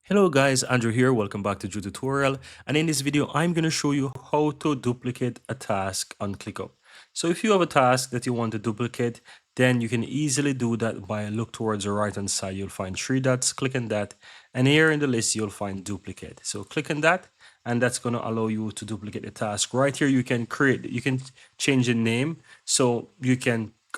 Hello guys, Andrew here. Welcome back to Drew Tutorial. And in this video, I'm going to show you how to duplicate a task on ClickUp. So if you have a task that you want to duplicate, then you can easily do that by look towards the right hand side. You'll find three dots, click on that. And here in the list, you'll find duplicate. So click on that and that's going to allow you to duplicate the task. Right here, you can change the name. So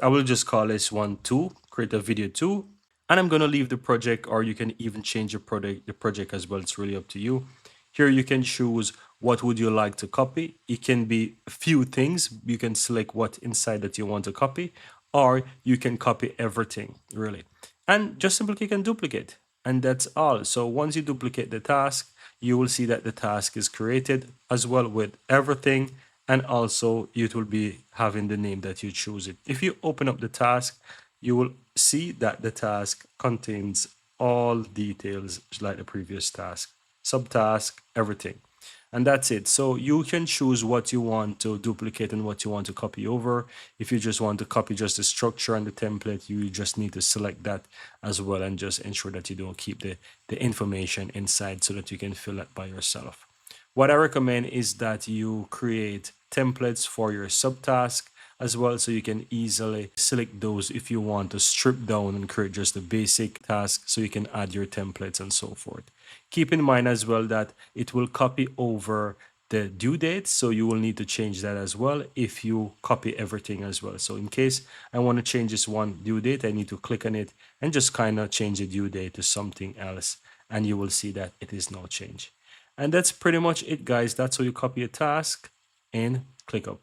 I will just call this one 2, create a video 2, and I'm going to leave the project, or you can even change the project as well. It's really up to you. Here you can choose what would you like to copy. It can be a few things. You can select what inside that you want to copy, or you can copy everything really. And just simply click on duplicate. And that's all. So once you duplicate the task, you will see that the task is created as well with everything. And also it will be having the name that you choose it. If you open up the task, you will see that the task contains all details like the previous task, subtask, everything. And that's it. So you can choose what you want to duplicate and what you want to copy over. If you just want to copy just the structure and the template, you just need to select that as well and just ensure that you don't keep the information inside so that you can fill that by yourself. What I recommend is that you create templates for your subtask as well, so you can easily select those if you want to strip down and create just the basic task, so you can add your templates and so forth. Keep in mind as well that it will copy over the due date, so you will need to change that as well if you copy everything as well. So in case I want to change this one due date, I need to click on it and just kind of change the due date to something else, and you will see that it is now changed. And that's pretty much it, guys. That's how you copy a task in ClickUp.